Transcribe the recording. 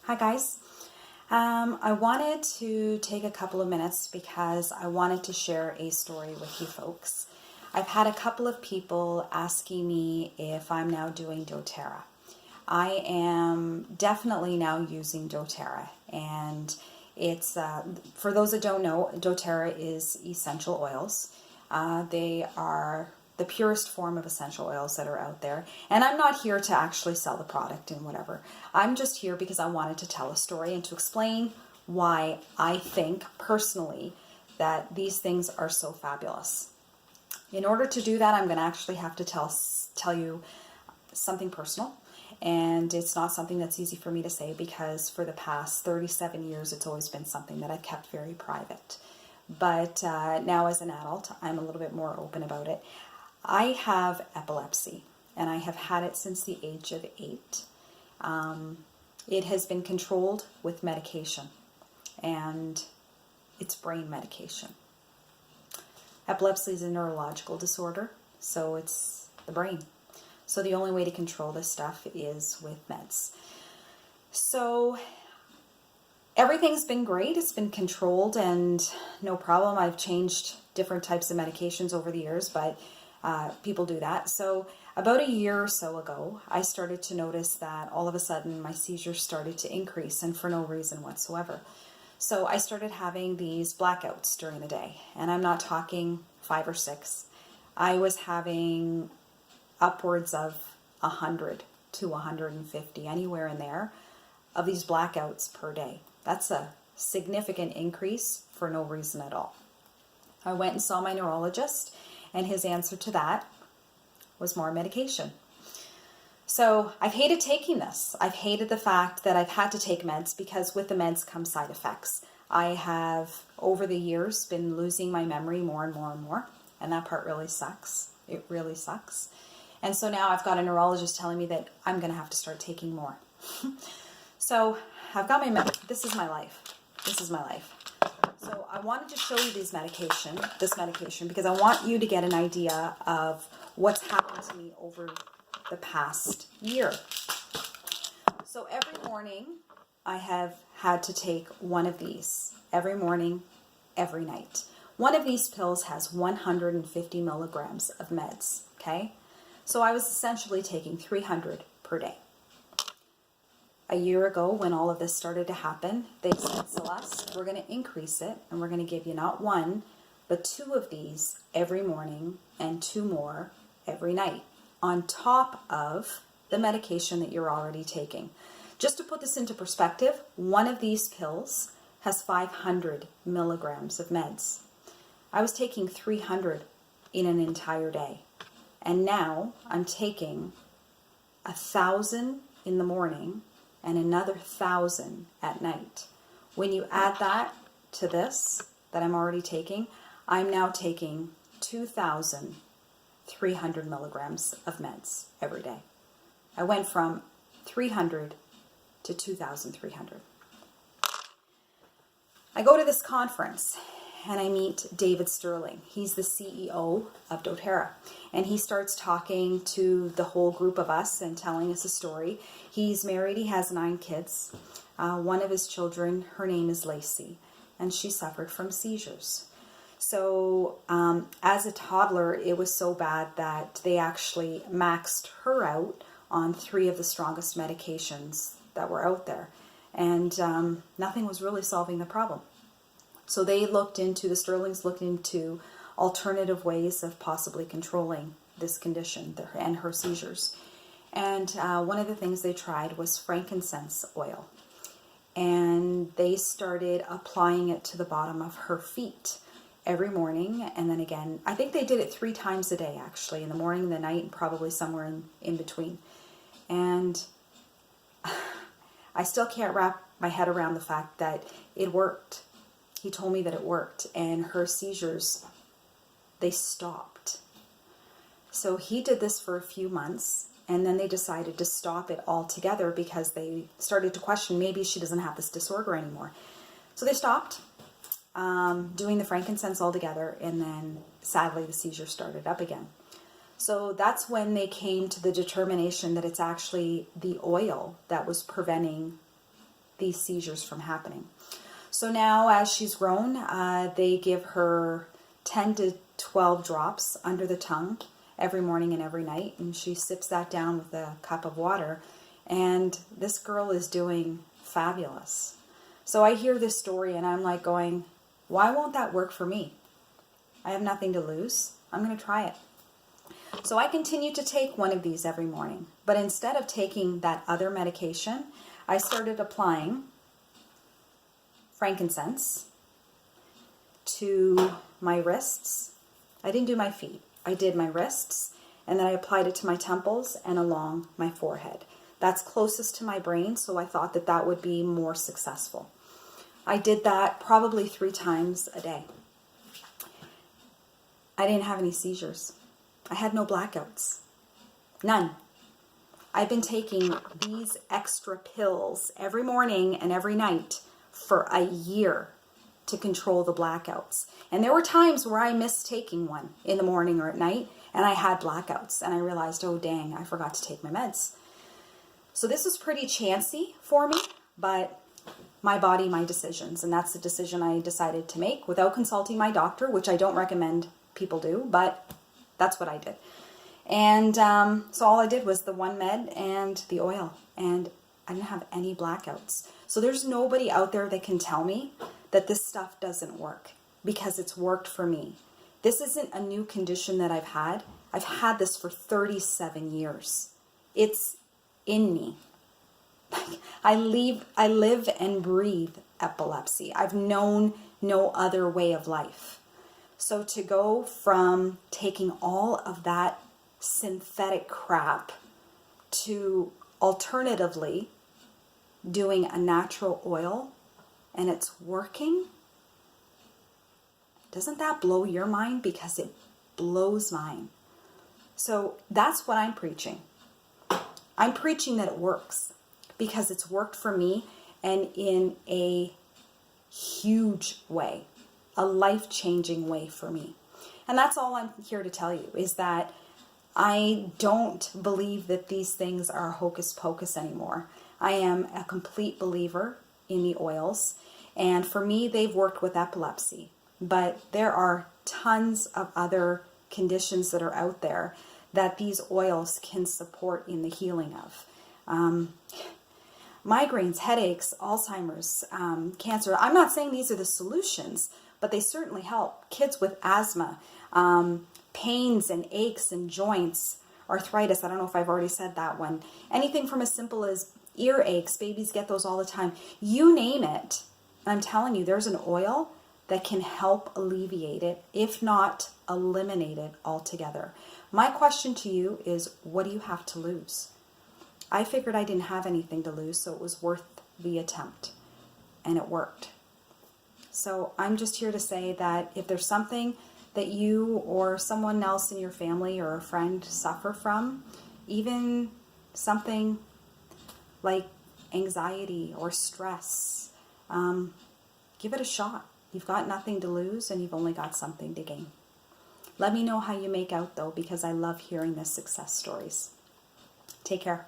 Hi guys. I wanted to take a couple of minutes because I wanted to share a story with you folks. I've had a couple of people asking me if I'm now doing dōTERRA. I am definitely now using dōTERRA, and it's for those that don't know, dōTERRA is essential oils. They are the purest form of essential oils that are out there. And I'm not here to actually sell the product and whatever. I'm just here because I wanted to tell a story and to explain why I think personally that these things are so fabulous. In order to do that, I'm going to actually have to tell you something personal. And it's not something that's easy for me to say because for the past 37 years, it's always been something that I've kept very private. But now as an adult, I'm a little bit more open about it. I have epilepsy, and I have had it since the age of 8. It has been controlled with medication, and it's brain medication. Epilepsy is a neurological disorder, so it's the brain. So the only way to control this stuff is with meds. So everything's been great. It's been controlled and no problem. I've changed different types of medications over the years, but people do that. So about a year or so ago, I started to notice that all of a sudden my seizures started to increase, and for no reason whatsoever. So I started having these blackouts during the day, and I'm not talking 5 or 6. I was having upwards of 100 to 150, anywhere in there, of these blackouts per day. That's a significant increase for no reason at all. I went and saw my neurologist, and his answer to that was more medication. So I've hated taking this. I've hated the fact that I've had to take meds because with the meds come side effects. I have, over the years, been losing my memory more and more and more, and that part really sucks. It really sucks. And so now I've got a neurologist telling me that I'm going to have to start taking more. So I've got this is my life. This is my life. So I wanted to show you this medication, because I want you to get an idea of what's happened to me over the past year. So every morning I have had to take one of these. Every morning, every night. One of these pills has 150 milligrams of meds, okay? So I was essentially taking 300 per day. A year ago, when all of this started to happen, they said, Celeste, we're going to increase it, and we're going to give you not 1, but 2 of these every morning and 2 more every night, on top of the medication that you're already taking. Just to put this into perspective, one of these pills has 500 milligrams of meds. I was taking 300 in an entire day, and now I'm taking 1,000 in the morning and another 1,000 at night. When you add that to this that I'm already taking, I'm now taking 2,300 milligrams of meds every day. I went from 300 to 2,300. I go to this conference and I meet David Stirling. He's the CEO of dōTERRA. And he starts talking to the whole group of us and telling us a story. He's married, he has 9 kids. One of his children, her name is Lacey, and she suffered from seizures. So as a toddler, it was so bad that they actually maxed her out on 3 of the strongest medications that were out there. And nothing was really solving the problem. So the Stirlings looked into alternative ways of possibly controlling this condition and her seizures. And one of the things they tried was frankincense oil. And they started applying it to the bottom of her feet every morning, and then again. I think they did it 3 times a day, actually, in the morning, the night, and probably somewhere in between. And I still can't wrap my head around the fact that it worked. He told me that it worked, and her seizures, they stopped. So he did this for a few months, and then they decided to stop it altogether because they started to question maybe she doesn't have this disorder anymore. So they stopped doing the frankincense altogether, and then sadly the seizure started up again. So that's when they came to the determination that it's actually the oil that was preventing these seizures from happening. So now as she's grown, they give her 10 to 12 drops under the tongue every morning and every night, and she sips that down with a cup of water, and this girl is doing fabulous. So I hear this story and I'm like going, why won't that work for me? I have nothing to lose. I'm going to try it. So I continue to take one of these every morning, but instead of taking that other medication, I started applying frankincense to my wrists. I didn't do my feet. I did my wrists, and then I applied it to my temples and along my forehead. That's closest to my brain, so I thought that that would be more successful. I did that probably 3 times a day. I didn't have any seizures. I had no blackouts. None. I've been taking these extra pills every morning and every night for a year to control the blackouts. And there were times where I missed taking one in the morning or at night, and I had blackouts, and I realized, oh dang, I forgot to take my meds. So this was pretty chancy for me, but my body, my decisions, and that's the decision I decided to make without consulting my doctor, which I don't recommend people do, but that's what I did. And so all I did was the one med and the oil, and I didn't have any blackouts. So there's nobody out there that can tell me that this stuff doesn't work, because it's worked for me. This isn't a new condition that I've had. I've had this for 37 years. It's in me. I live and breathe epilepsy. I've known no other way of life. So to go from taking all of that synthetic crap to alternatively doing a natural oil and it's working, doesn't that blow your mind? Because it blows mine. So that's what I'm preaching. I'm preaching that it works because it's worked for me, and in a huge way, a life-changing way for me. And that's all I'm here to tell you, is that I don't believe that these things are hocus pocus anymore. I am a complete believer in the oils, and for me, they've worked with epilepsy. But there are tons of other conditions that are out there that these oils can support in the healing of. Migraines, headaches, Alzheimer's, cancer. I'm not saying these are the solutions, but they certainly help. Kids with asthma, pains and aches and joints, arthritis. I don't know if I've already said that one. Anything from as simple as ear aches. Babies get those all the time. You name it. I'm telling you, there's an oil that can help alleviate it, if not eliminate it altogether. My question to you is, what do you have to lose? I figured I didn't have anything to lose, so it was worth the attempt, and it worked. So I'm just here to say that if there's something that you or someone else in your family or a friend suffer from, even something like anxiety or stress, give it a shot. You've got nothing to lose, and you've only got something to gain. Let me know how you make out, though, because I love hearing the success stories. Take care.